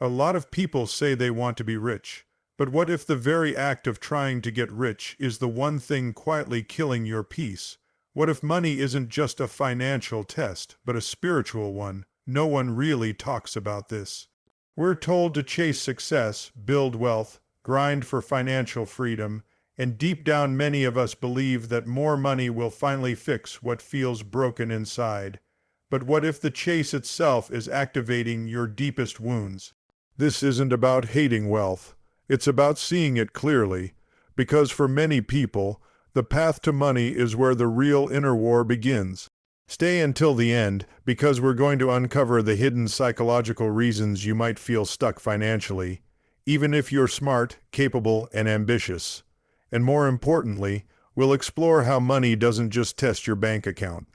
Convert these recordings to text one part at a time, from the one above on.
A lot of people say they want to be rich, but what if the very act of trying to get rich is the one thing quietly killing your peace? What if money isn't just a financial test, but a spiritual one? No one really talks about this. We're told to chase success, build wealth, grind for financial freedom, and deep down many of us believe that more money will finally fix what feels broken inside. But what if the chase itself is activating your deepest wounds? This isn't about hating wealth. It's about seeing it clearly, because for many people, the path to money is where the real inner war begins. Stay until the end, because we're going to uncover the hidden psychological reasons you might feel stuck financially, even if you're smart, capable, and ambitious. And more importantly, we'll explore how money doesn't just test your bank account.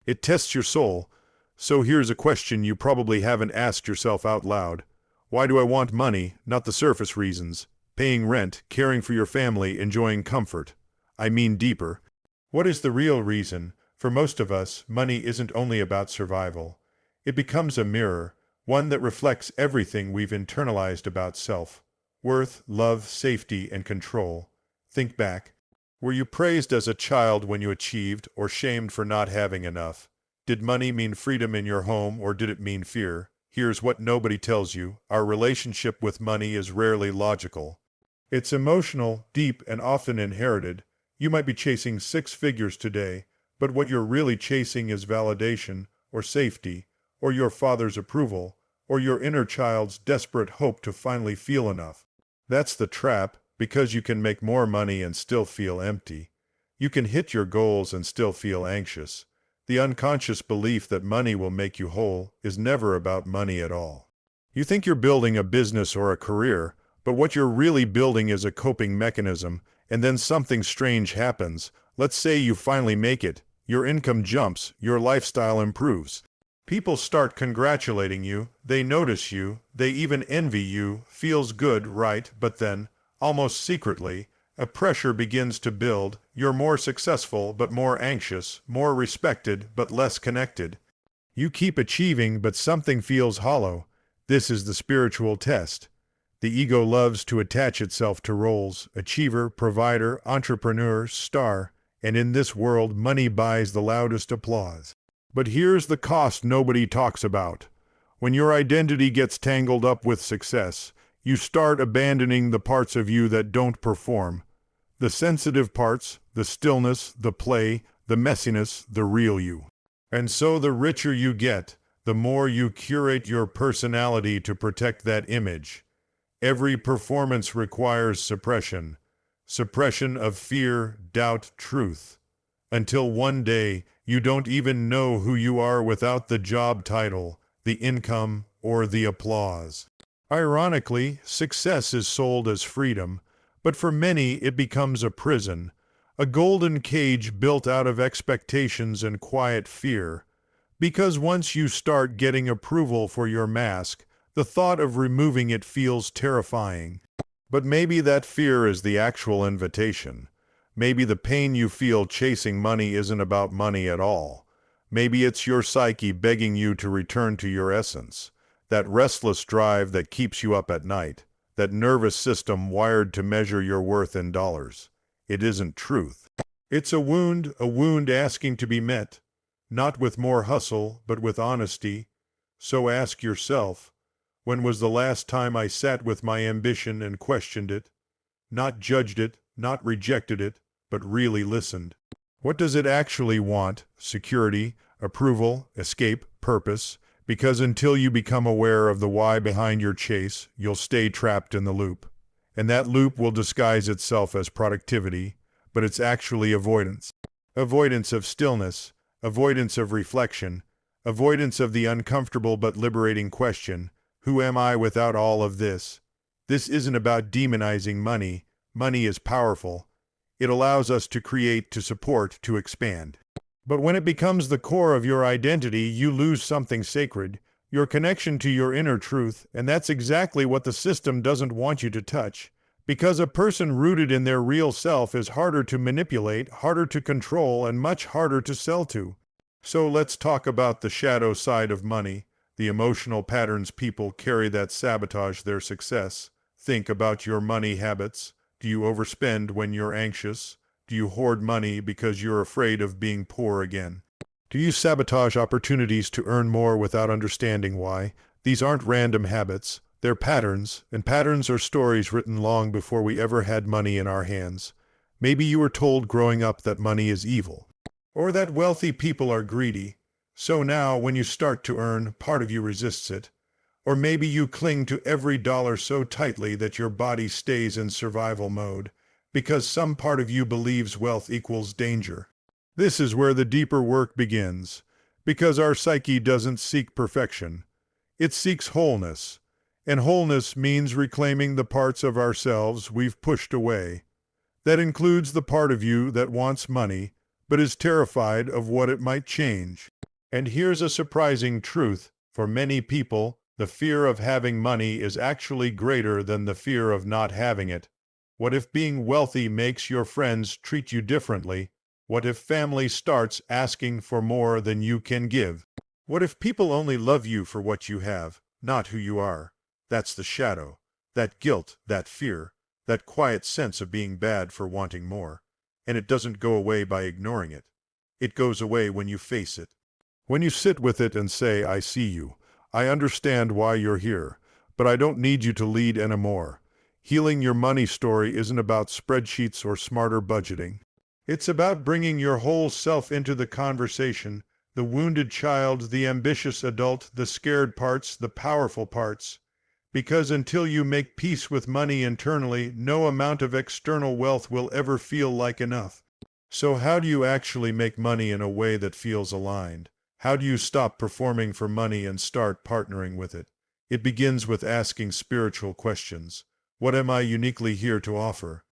It tests your soul. So here's a question you probably haven't asked yourself out loud. Why do I want money, not the surface reasons? Paying rent, caring for your family, enjoying comfort. I mean deeper. What is the real reason? For most of us, money isn't only about survival. It becomes a mirror, one that reflects everything we've internalized about self. Worth, love, safety, and control. Think back. Were you praised as a child when you achieved, or shamed for not having enough? Did money mean freedom in your home, or did it mean fear? Here's what nobody tells you. Our relationship with money is rarely logical. It's emotional, deep, and often inherited. You might be chasing 6 figures today, but what you're really chasing is validation, or safety, or your father's approval, or your inner child's desperate hope to finally feel enough. That's the trap, because you can make more money and still feel empty. You can hit your goals and still feel anxious. The unconscious belief that money will make you whole is never about money at all. You think you're building a business or a career, but what you're really building is a coping mechanism, and then something strange happens. Let's say you finally make it. Your income jumps, your lifestyle improves. People start congratulating you, they notice you, they even envy you. Feels good, right? But then, almost secretly, a pressure begins to build. You're more successful, but more anxious, more respected, but less connected. You keep achieving, but something feels hollow. This is the spiritual test. The ego loves to attach itself to roles: achiever, provider, entrepreneur, star. And in this world, money buys the loudest applause. But here's the cost nobody talks about. When your identity gets tangled up with success, you start abandoning the parts of you that don't perform. The sensitive parts, the stillness, the play, the messiness, the real you. And so the richer you get, the more you curate your personality to protect that image. Every performance requires suppression. Suppression of fear, doubt, truth. Until one day, you don't even know who you are without the job title, the income, or the applause. Ironically, success is sold as freedom, but for many it becomes a prison, a golden cage built out of expectations and quiet fear. Because once you start getting approval for your mask, the thought of removing it feels terrifying. But maybe that fear is the actual invitation. Maybe the pain you feel chasing money isn't about money at all. Maybe it's your psyche begging you to return to your essence, that restless drive that keeps you up at night, that nervous system wired to measure your worth in dollars. It isn't truth. It's a wound asking to be met, not with more hustle, but with honesty. So ask yourself, when was the last time I sat with my ambition and questioned it? Not judged it, not rejected it, but really listened. What does it actually want? Security, approval, escape, purpose? Because until you become aware of the why behind your chase, you'll stay trapped in the loop. And that loop will disguise itself as productivity, but it's actually avoidance. Avoidance of stillness, avoidance of reflection, avoidance of the uncomfortable but liberating question, who am I without all of this? This isn't about demonizing money. Money is powerful. It allows us to create, to support, to expand. But when it becomes the core of your identity, you lose something sacred, your connection to your inner truth, and that's exactly what the system doesn't want you to touch. Because a person rooted in their real self is harder to manipulate, harder to control, and much harder to sell to. So let's talk about the shadow side of money, the emotional patterns people carry that sabotage their success. Think about your money habits. Do you overspend when you're anxious? Do you hoard money because you're afraid of being poor again? Do you sabotage opportunities to earn more without understanding why? These aren't random habits. They're patterns, and patterns are stories written long before we ever had money in our hands. Maybe you were told growing up that money is evil, or that wealthy people are greedy. So now, when you start to earn, part of you resists it. Or maybe you cling to every dollar so tightly that your body stays in survival mode, because some part of you believes wealth equals danger. This is where the deeper work begins, because our psyche doesn't seek perfection. It seeks wholeness, and wholeness means reclaiming the parts of ourselves we've pushed away. That includes the part of you that wants money, but is terrified of what it might change. And here's a surprising truth. For many people, the fear of having money is actually greater than the fear of not having it. What if being wealthy makes your friends treat you differently? What if family starts asking for more than you can give? What if people only love you for what you have, not who you are? That's the shadow, that guilt, that fear, that quiet sense of being bad for wanting more. And it doesn't go away by ignoring it. It goes away when you face it. When you sit with it and say, I see you. I understand why you're here, but I don't need you to lead anymore. Healing your money story isn't about spreadsheets or smarter budgeting. It's about bringing your whole self into the conversation, the wounded child, the ambitious adult, the scared parts, the powerful parts. Because until you make peace with money internally, no amount of external wealth will ever feel like enough. So how do you actually make money in a way that feels aligned? How do you stop performing for money and start partnering with it? It begins with asking spiritual questions. What am I uniquely here to offer?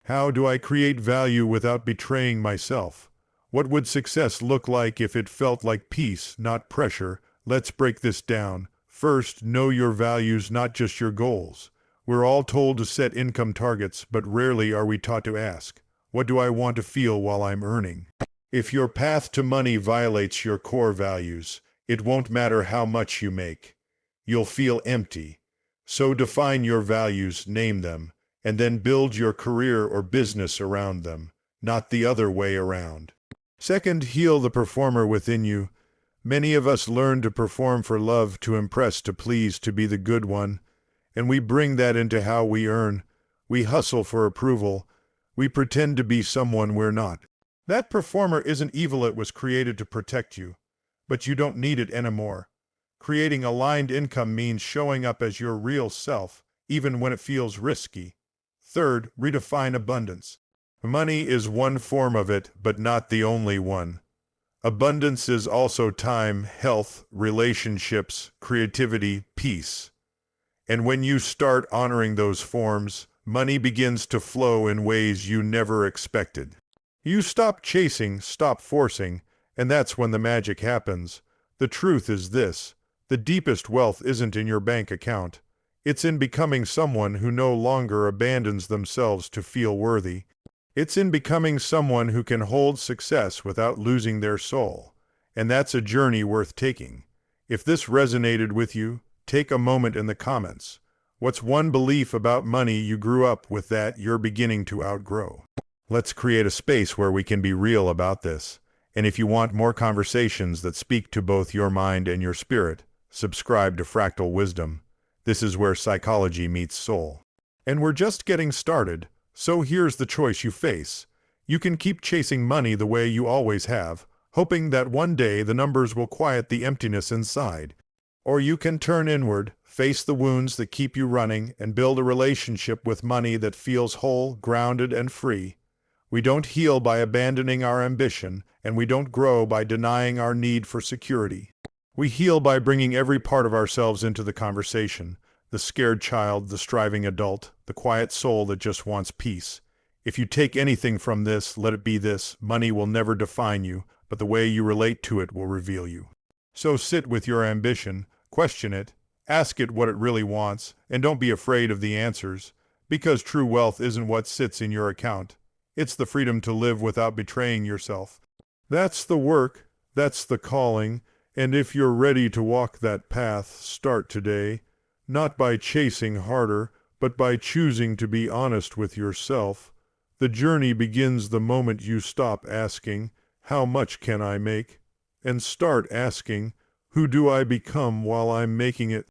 How do I create value without betraying myself? What would success look like if it felt like peace, not pressure? Let's break this down. First, know your values, not just your goals. We're all told to set income targets, but rarely are we taught to ask, what do I want to feel while I'm earning? If your path to money violates your core values, it won't matter how much you make. You'll feel empty. So define your values, name them, and then build your career or business around them, not the other way around. Second, heal the performer within you. Many of us learn to perform for love, to impress, to please, to be the good one, and we bring that into how we earn. We hustle for approval. We pretend to be someone we're not. That performer isn't evil, it was created to protect you. But you don't need it anymore. Creating aligned income means showing up as your real self, even when it feels risky. Third, redefine abundance. Money is one form of it, but not the only one. Abundance is also time, health, relationships, creativity, peace. And when you start honoring those forms, money begins to flow in ways you never expected. You stop chasing, stop forcing, and that's when the magic happens. The truth is this: the deepest wealth isn't in your bank account. It's in becoming someone who no longer abandons themselves to feel worthy. It's in becoming someone who can hold success without losing their soul. And that's a journey worth taking. If this resonated with you, take a moment in the comments. What's one belief about money you grew up with that you're beginning to outgrow? Let's create a space where we can be real about this. And if you want more conversations that speak to both your mind and your spirit, subscribe to Fractal Wisdom. This is where psychology meets soul. And we're just getting started, so here's the choice you face. You can keep chasing money the way you always have, hoping that one day the numbers will quiet the emptiness inside. Or you can turn inward, face the wounds that keep you running, and build a relationship with money that feels whole, grounded, and free. We don't heal by abandoning our ambition, and we don't grow by denying our need for security. We heal by bringing every part of ourselves into the conversation: the scared child, the striving adult, the quiet soul that just wants peace. If you take anything from this, let it be this: money will never define you, but the way you relate to it will reveal you. So sit with your ambition, question it, ask it what it really wants, and don't be afraid of the answers, because true wealth isn't what sits in your account. It's the freedom to live without betraying yourself. That's the work, that's the calling, And if you're ready to walk that path, start today, not by chasing harder, but by choosing to be honest with yourself. The journey begins the moment you stop asking, "How much can I make?" and start asking, "Who do I become while I'm making it?"